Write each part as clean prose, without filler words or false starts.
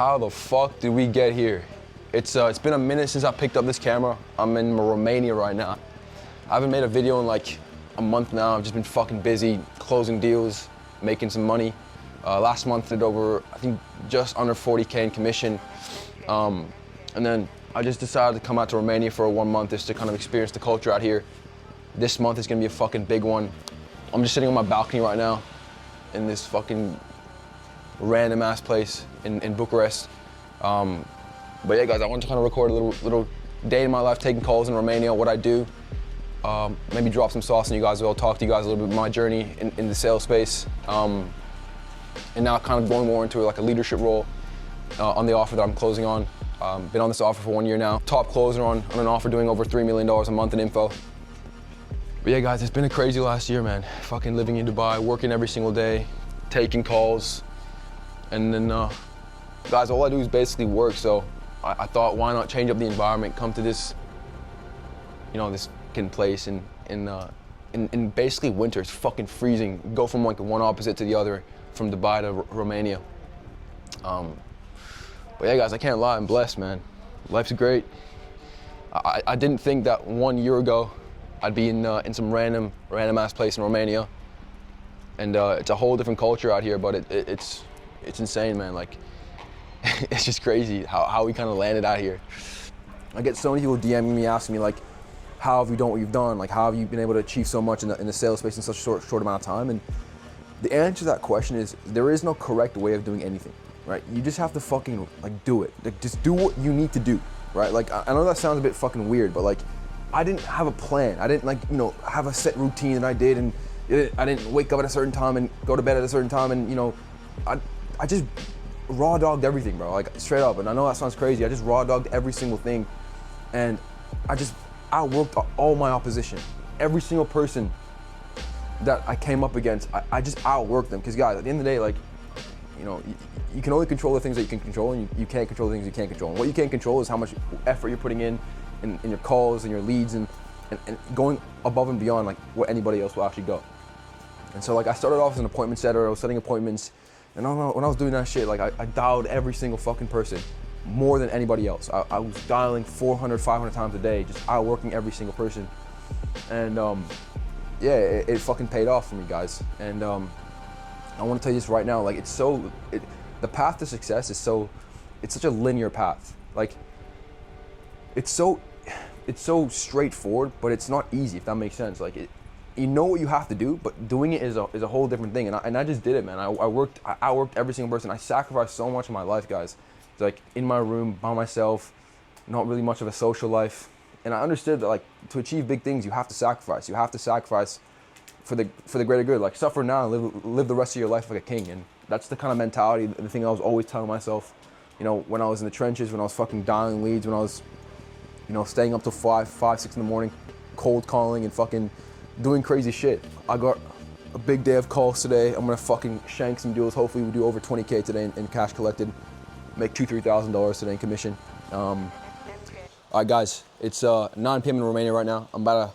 How the fuck did we get here? It's been a minute since I picked up this camera. I'm in Romania right now. I haven't made a video in like a month now. I've just been fucking busy closing deals, making some money. Last month did over, I think, just under 40K in commission. And then I just decided to come out to Romania for 1 month just to kind of experience the culture out here. This month is gonna be a fucking big one. I'm just sitting on my balcony right now in this fucking random ass place in Bucharest. But yeah, guys, I wanted to kind of record a little day in my life, taking calls in Romania, what I do. Maybe drop some sauce on you guys. I'll talk to you guys a little bit about my journey in the sales space. And now kind of going more into like a leadership role on the offer that I'm closing on. Been on this offer for 1 year now. Top closer on an offer doing over $3 million a month in info. But yeah, guys, it's been a crazy last year, man. Fucking living in Dubai, working every single day, taking calls. And then, guys, all I do is basically work. So I thought, why not change up the environment, come to this, you know, this fucking place in basically winter. It's fucking freezing. Go from like one opposite to the other, from Dubai to Romania. But yeah, guys, I can't lie, I'm blessed, man. Life's great. I didn't think that 1 year ago I'd be in some random ass place in Romania, and it's a whole different culture out here. But it's insane, man. Like, it's just crazy how we kind of landed out here. I get so many people DMing me, asking me like, how have you done what you've done? Like, how have you been able to achieve so much in the sales space in such a short amount of time? And the answer to that question is, there is no correct way of doing anything, right? You just have to fucking like do it. Like, just do what you need to do, right? Like, I know that sounds a bit fucking weird, but like, I didn't have a plan. I didn't, like, you know, have a set routine that I did, and I didn't wake up at a certain time and go to bed at a certain time, and you know, I just raw dogged everything, bro. Like, straight up. And I know that sounds crazy. I just raw dogged every single thing, and I just outworked all my opposition. Every single person that I came up against, I just outworked them. Because guys, at the end of the day, like, you know, you can only control the things that you can control, and you can't control the things you can't control. And what you can't control is how much effort you're putting in your calls and your leads, and going above and beyond like what anybody else will actually go. And so like, I started off as an appointment setter. I was setting appointments, and when I was doing that shit, like I dialed every single fucking person more than anybody else. I was dialing 400, 500 times a day, just outworking every single person. And yeah, it fucking paid off for me, guys. And I want to tell you this right now, like, the path to success is it's such a linear path. Like, it's so straightforward, but it's not easy, if that makes sense. Like, you know what you have to do, but doing it is a whole different thing. And I just did it, man. I outworked every single person. I sacrificed so much in my life, guys. It's like in my room by myself, not really much of a social life. And I understood that, like, to achieve big things, you have to sacrifice. You have to sacrifice for the greater good. Like, suffer now and live the rest of your life like a king. And that's the kind of mentality, the thing I was always telling myself, you know, when I was in the trenches, when I was fucking dialing leads, when I was, you know, staying up till 5, 6 in the morning, cold calling and fucking doing crazy shit. I got a big day of calls today. I'm gonna fucking shank some deals. Hopefully we do over 20K today in cash collected. Make $2,000-3,000 today in commission. All right, guys, it's 9 p.m. in Romania right now. I'm about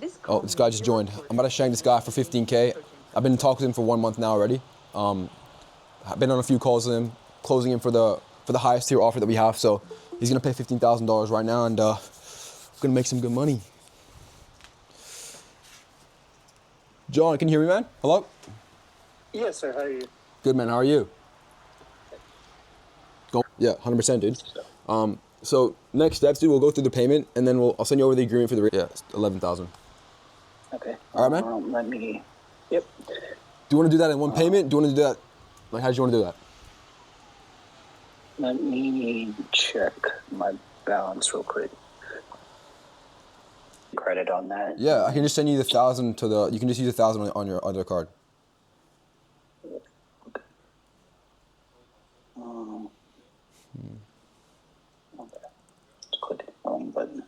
to, oh, this guy just joined. I'm about to shank this guy for 15K. I've been in talks with him for 1 month now already. I've been on a few calls with him, closing him for the highest tier offer that we have. So he's gonna pay $15,000 right now, and gonna make some good money. John, can you hear me, man? Hello? Yes, sir. How are you? Good, man. How are you? Go. Yeah, 100%, dude. So next steps, dude, we'll go through the payment, and then I'll send you over the agreement for the 11,000. Okay. All right, man. Let me. Yep. Do you want to do that in one payment? Do you want to do that? Like, how do you want to do that? Let me check my balance real quick. Credit on that. Yeah, I can just send you the 1,000 to the. You can just use 1,000 on your other card. Okay. Okay. Just click the wrong button.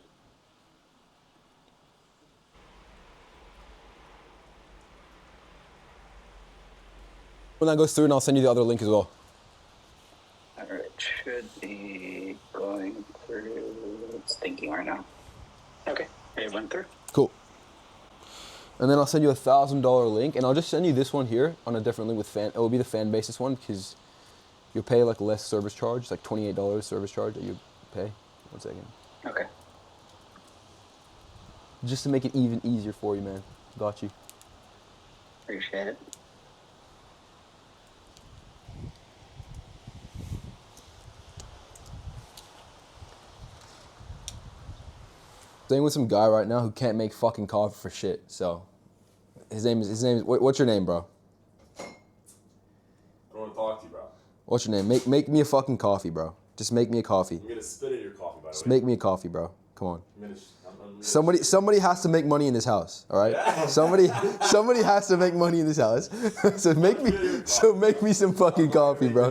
When that goes through, and I'll send you the other link as well. All right, should be going through. It's thinking right now. Okay, it went through. Cool. And then I'll send you $1,000 link, and I'll just send you this one here on a different link with fan. It will be the fan basis one, because You'll pay like less service charge, like $28 service charge that you pay. 1 second. Okay. Just to make it even easier for you, man. Got you. Appreciate it. Staying with some guy right now who can't make fucking coffee for shit. So, his name is. What's your name, bro? I don't want to talk to you, bro. What's your name? Make me a fucking coffee, bro. Just make me a coffee. I'm gonna spit in your coffee, by the way. Just make me a coffee, bro. Come on. I'm gonna Somebody has to make money in this house, all right? Yeah. Somebody has to make money in this house. so make me some fucking coffee, bro.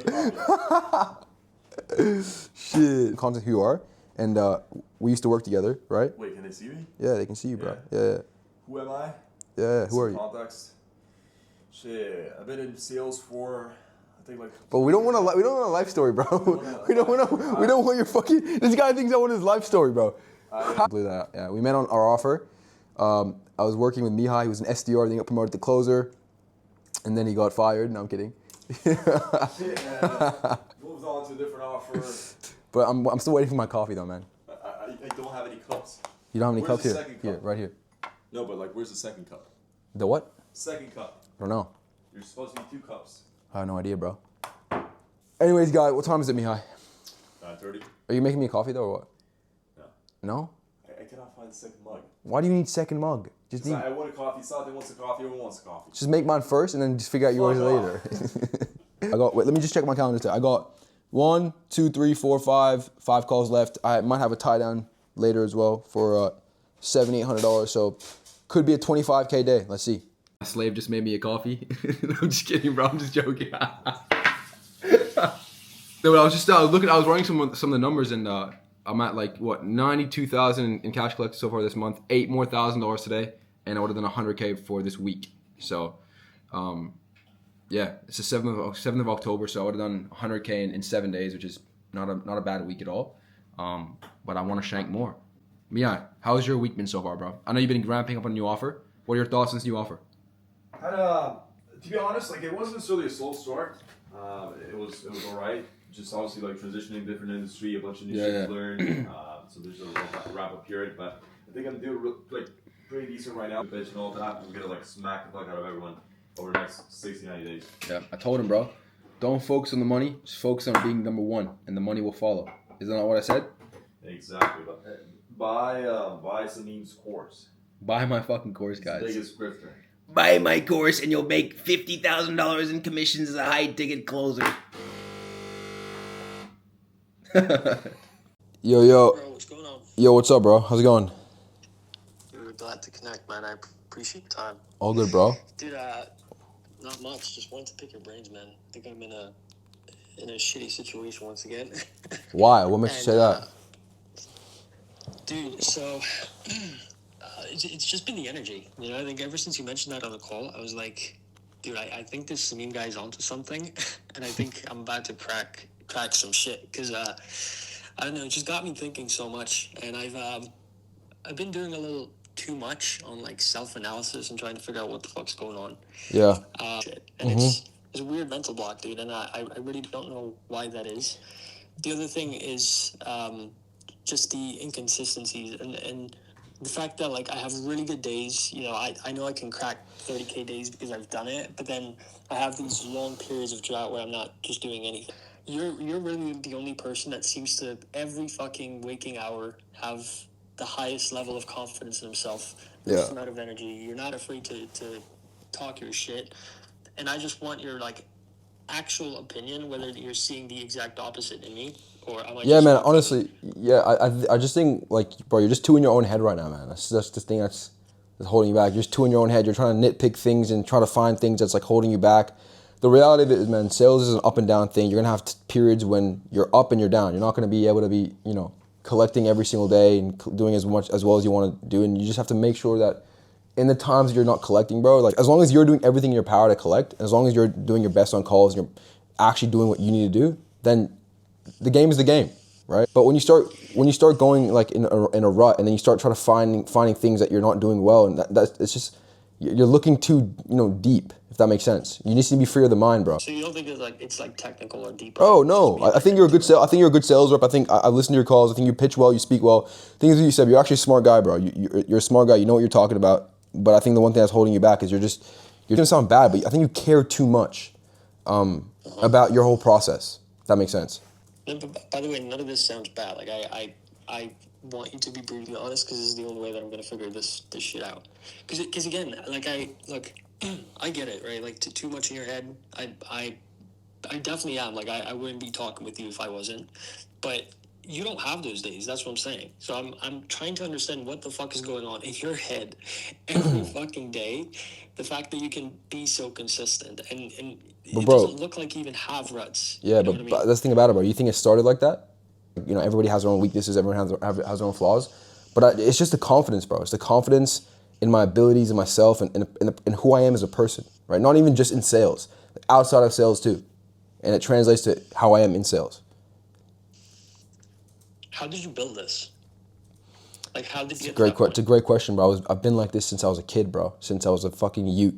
Shit. Contact who you are, and we used to work together, right? Wait, can they see me? Yeah, they can see you, bro. Yeah. Who am I? Yeah. Who are you? Context. Shit, I've been in sales for, I think like. But we don't want a life story, bro. We don't want your fucking. This guy thinks I want his life story, bro. Blew that out. Yeah, we met on our offer. I was working with Mihai. He was an SDR. Then he got promoted to closer, and then he got fired. No, I'm kidding. Shit, man. Moves on to a different offer. But I'm still waiting for my coffee though, man. I don't have any cups. You don't have any Where's cups the here? second cup? Here, right here. No, but like, where's the second cup? The what? Second cup. I don't know. You're supposed to be 2 cups. I have no idea, bro. Anyways, guy, what time is it, Mihai? 9:30. Are you making me a coffee though, or what? No. No? I cannot find the second mug. Why do you need second mug? I want a coffee. Saturday wants a coffee. Everyone wants a coffee. Just make mine first, and then just figure out yours later. Wait, let me just check my calendar too. I got 1, 2, 3, 4, 5 calls left. I might have a tie down later as well for $700-800. So could be a 25K day. Let's see. My slave just made me a coffee. I'm just kidding, bro. I'm just joking. No, but I was running some of the numbers, and I'm at like what 92,000 in cash collected so far this month. $8 more thousand today, and I would have done 100K for this week. So, yeah, it's the 7th of October. So I would have done 100K in 7 days, which is not a bad week at all. But I want to shank more. Mia, how's your week been so far, bro? I know you've been ramping up on a new offer. What are your thoughts on this new offer? To be honest, like it wasn't necessarily a slow start. It was alright. Just obviously like transitioning different industry, a bunch of new shit to learn. So there's a little wrap up period, but I think I'm doing like pretty decent right now. Bitch and all that. I'm gonna like smack the fuck out of everyone over the next 60-90 days. Yeah, I told him, bro. Don't focus on the money. Just focus on being number one, and the money will follow. Isn't that what I said? Exactly. But buy Samin's course. Buy my fucking course, guys. Biggest grifter. Buy my course and you'll make $50,000 in commissions as a high-ticket closer. Yo. Bro, what's going on? Yo, what's up, bro? How's it going? We're glad to connect, man. I appreciate your time. All good, bro. Dude, not much. Just wanted to pick your brains, man. I think I'm in a shitty situation once again. Why? What makes you say that? Dude, so it's just been the energy. You know, I think ever since you mentioned that on the call, I was like, dude, I think this Samin guy's onto something, and I think I'm about to crack some shit because I don't know, it just got me thinking so much, and I've been doing a little too much on like self-analysis and trying to figure out what the fuck's going on. Yeah. And it's a weird mental block, dude, and I really don't know why that is. The other thing is just the inconsistencies and the fact that like I have really good days. You know, I know I can crack 30K days because I've done it, but then I have these long periods of drought where I'm not just doing anything. You're really the only person that seems to every fucking waking hour have the highest level of confidence in himself, the most amount of energy. You're not afraid to talk your shit, and I just want your like actual opinion whether you're seeing the exact opposite in me or am I yeah, man. Honestly, I just think like, bro, you're just too in your own head right now, man. That's just the thing that's holding you back. You're just too in your own head. You're trying to nitpick things and try to find things that's like holding you back. The reality of it is, man, sales is an up and down thing. You're gonna have periods when you're up and you're down. You're not gonna be able to be, you know, collecting every single day and doing as well as you want to do. And you just have to make sure that in the times that you're not collecting, bro, like as long as you're doing everything in your power to collect, as long as you're doing your best on calls and you're actually doing what you need to do, then the game is the game, right? But when you start going like in a rut, and then you start trying to finding things that you're not doing well, and that's it's just You're looking too, deep, if that makes sense. You need to be free of the mind, bro. So you don't think it's like technical or deep? Oh no, I think you're a good I think you're a good sales rep. I think I listen to your calls. I think you pitch well, you speak well. Things that you said, you're actually a smart guy, bro. You're a smart guy. You know what you're talking about. But I think the one thing that's holding you back is you're gonna sound bad, but I think you care too much about your whole process. If that makes sense. No, but by the way, none of this sounds bad. Like I want you to be brutally honest, because this is the only way that I'm gonna figure this shit out. Because again, like I get it, right? Like too much in your head. I definitely am. Like I wouldn't be talking with you if I wasn't. But you don't have those days. That's what I'm saying. So I'm trying to understand what the fuck is going on in your head every fucking day. The fact that you can be so consistent and it doesn't look like you even have ruts. Yeah, you know but what I mean? that's the thing about it, bro. You think it started like that? Everybody has their own weaknesses. Everyone has their own flaws. But it's just the confidence, bro. It's the confidence in my abilities and myself and who I am as a person, right? Not even just in sales, outside of sales too. And it translates to how I am in sales. How did you build this? Like, how did you It's a great question, bro. I've been like this since I was a kid, bro. Since I was a fucking youth.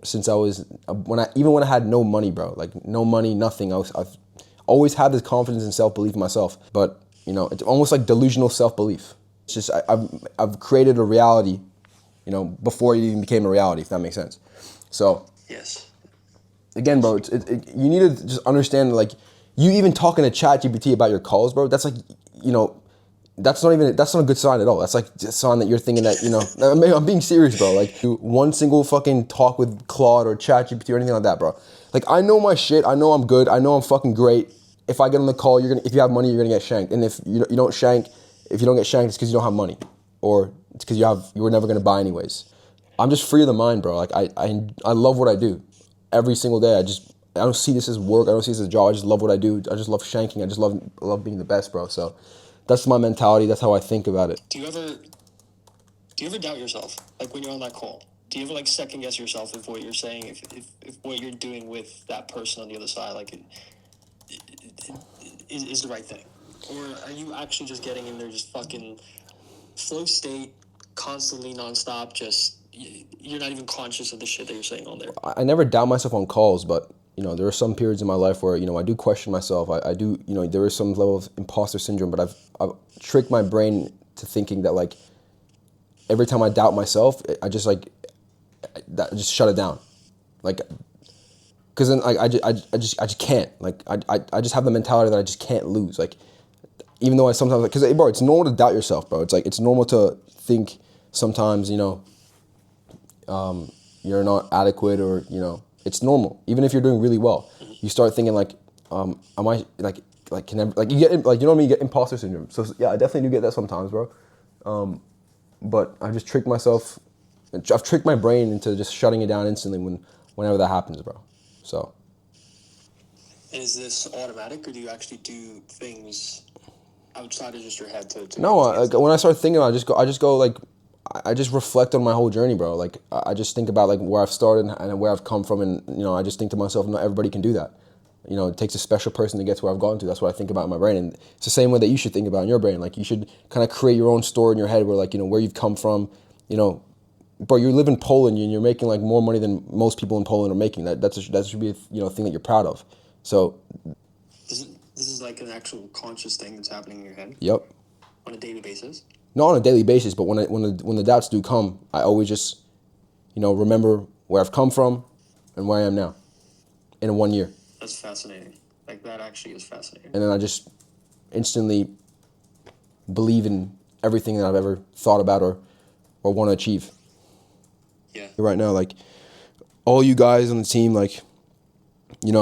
Since I was when I had no money, bro. Like no money, nothing. I've always had this confidence and self-belief in myself. But it's almost like delusional self-belief. It's just I've created a reality, before it even became a reality. If that makes sense. So yes. Again, bro, you need to just understand, like, you even talking to ChatGPT about your calls, bro. That's like, that's not a good sign at all. That's like a sign that you're thinking that, I'm being serious, bro. Like, one single fucking talk with Claude or ChatGPT or anything like that, bro. Like, I know my shit. I know I'm good. I know I'm fucking great. If I get on the call, if you have money, you're gonna get shanked. And if you don't get shanked, it's because you don't have money, or it's because you were never gonna buy anyways. I'm just free of the mind, bro. Like, I love what I do. Every single day, I don't see this as work. I don't see this as a job. I just love what I do. I just love shanking. I just love being the best, bro. So that's my mentality. That's how I think about it. Do you ever doubt yourself? Like when you're on that call, do you ever like second guess yourself if what you're saying, if what you're doing with that person on the other side, like is the right thing? Or are you actually just getting in there just fucking flow state, constantly nonstop, just you're not even conscious of the shit that you're saying on there? I never doubt myself on calls, but there are some periods in my life where I do question myself. I do there is some level of imposter syndrome, but I've tricked my brain to thinking that, like, every time I doubt myself, I just shut it down, like, because then I just can't, like, I just have the mentality that I just can't lose, like, even though I sometimes, because bro, it's normal to doubt yourself, bro. It's like, it's normal to think sometimes you're not adequate, or it's normal. Even if you're doing really well, you start thinking like, am I can I, like, you get, like, you get imposter syndrome. So yeah, I definitely do get that sometimes, bro. But I've just tricked myself. I've tricked my brain into just shutting it down instantly whenever that happens, bro. So. Is this automatic, or do you actually do things outside of just your head to No, like, when I start thinking about it, I just go like, I just reflect on my whole journey, bro. Like, I just think about, like, where I've started and where I've come from, and I just think to myself, not everybody can do that. It takes a special person to get to where I've gotten to. That's what I think about in my brain, and it's the same way that you should think about in your brain. Like, you should kind of create your own story in your head, where, like, where you've come from. Bro, you live in Poland and you're making, like, more money than most people in Poland are making. That should be a thing that you're proud of. So. This is like an actual conscious thing that's happening in your head. Yep. On a daily basis. Not on a daily basis, but when the doubts do come, I always just, remember where I've come from and where I am now in 1 year. That's fascinating. Like, that actually is fascinating. And then I just instantly believe in everything that I've ever thought about or want to achieve. Yeah. Right now, like, all you guys on the team, like, you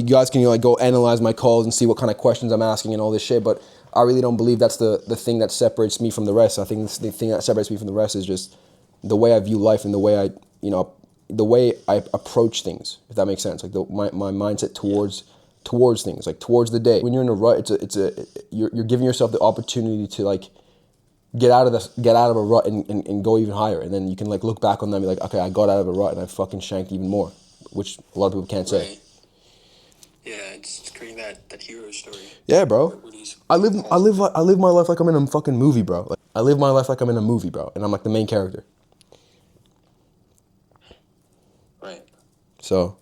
guys can, like, go analyze my calls and see what kind of questions I'm asking and all this shit, but I really don't believe that's the thing that separates me from the rest. I think the thing that separates me from the rest is just the way I view life and the way I approach things, if that makes sense. Like, my mindset towards things, like, towards the day. When you're in a rut, you're giving yourself the opportunity to, like, get out of a rut and go even higher, and then you can, like, look back on them and be like, okay, I got out of a rut and I fucking shanked even more, which a lot of people can't say. Right. Yeah, it's creating that hero story. Yeah, bro. I live my life like I'm in a fucking movie, bro. Like, I live my life like I'm in a movie, bro, and I'm like the main character. So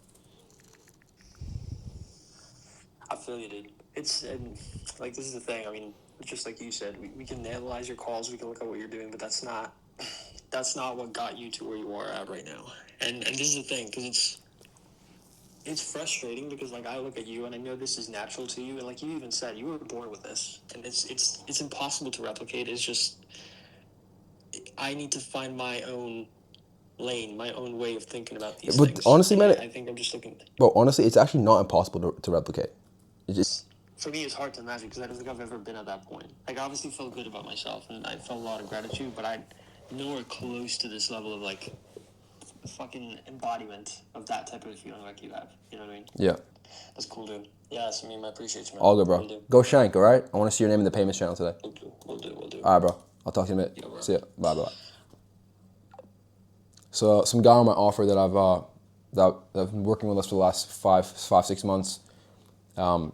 I feel you, dude. It's and like this is the thing. I mean, just like you said, we can analyze your calls, we can look at what you're doing, but that's not what got you to where you are at right now. And this is the thing, because it's frustrating because like I look at you and I know this is natural to you, and like you even said, you were born with this, and it's impossible to replicate. It's just I need to find my own lane, my own way of thinking about these but things. honestly, And man, I think I'm just looking. bro, honestly, it's actually not impossible to replicate. It's just For me, it's hard to imagine because I don't think I've ever been at that point. Like, I obviously felt good about myself and I felt a lot of gratitude, but I'm nowhere close to this level of like fucking embodiment of that type of feeling like you have. You know what I mean? yeah. That's cool, dude. Yeah, I mean, I appreciate you, man. All good, bro. Will do. Go Shank, all right? I want to see your name in the payments channel today. We'll do. All right, bro. I'll talk to you in a minute. Yeah, bro. See ya. Bye. So some guy on my offer that I've been working with us for the last 6 months. You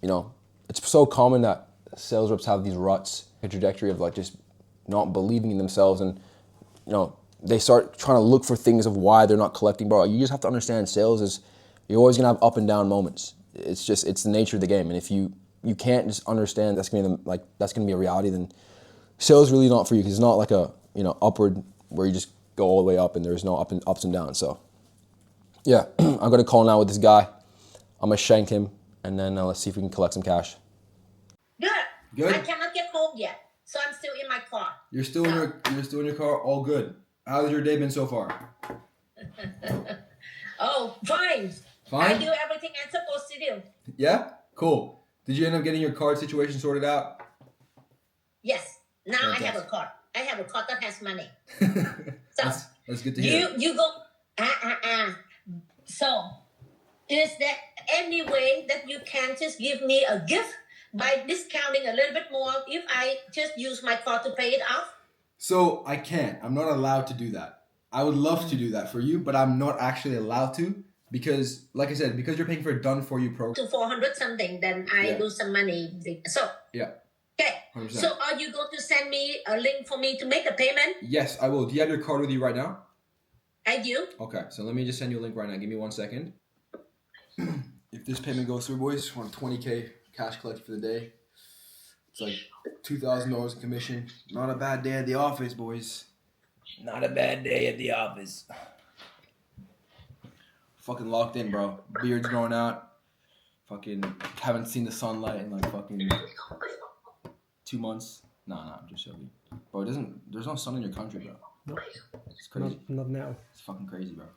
know, it's so common that sales reps have these ruts, a trajectory of like just not believing in themselves, and you know they start trying to look for things of why they're not collecting. Bro, you just have to understand sales is you're always gonna have up and down moments. It's the nature of the game, and if you can't just understand that's gonna be a reality, then sales is really not for you because it's not like a upward where you just go all the way up and there's no ups and downs. So yeah, I'm gonna call now with this guy. I'm gonna shank him, and then let's see if we can collect some cash. Good. I cannot get home yet, so I'm still in my car. You're still in your car. All good. How's your day been so far? Oh, fine. Fine. I do everything I'm supposed to do. Yeah. Cool. Did you end up getting your card situation sorted out? Yes. Now Fantastic. I have a card. I have a card that has money. So that's good to hear. You go. So, is there any way that you can just give me a gift by discounting a little bit more if I just use my card to pay it off? So I can't. I'm not allowed to do that. I would love to do that for you, but I'm not actually allowed to because, like I said, because you're paying for a done-for-you program. To 400 something, then I lose some money. So yeah. Okay. 100%. So are you going to send me a link for me to make a payment? Yes, I will. Do you have your card with you right now? I do. Okay, so let me just send you a link right now. Give me 1 second. If this payment goes through, boys, we're on 20K cash collected for the day. It's like $2,000 in commission. Not a bad day at the office, boys. Not a bad day at the office. Fucking locked in, bro. Beard's growing out. Fucking haven't seen the sunlight in like fucking 2 months. Nah, I'm just joking. Bro, there's no sun in your country, bro. No, It's crazy. not now. It's fucking crazy, bro.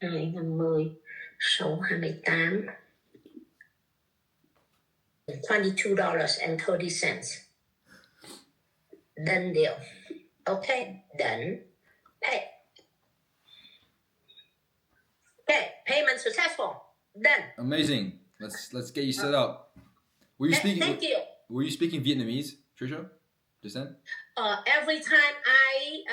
20, số 28, $22.30. Done deal. Okay, done. Hey. Okay, payment successful. Done. Amazing. Let's get you set up. Were you speaking? Thank you. Were you speaking Vietnamese, Trisha? Just then? Every time I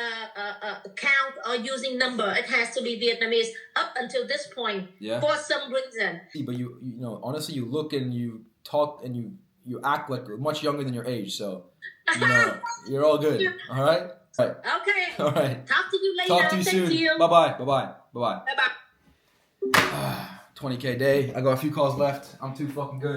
count or using number, it has to be Vietnamese up until this point. Yeah. For some reason. But you know, honestly, you look and you talk and you act like much younger than your age. So, you know, you're all good. All right. All right. Okay. All right. Talk to you later. Talk to you Thank soon. you. Bye-bye. Bye-bye. 20K day. I got a few calls left. I'm too fucking good.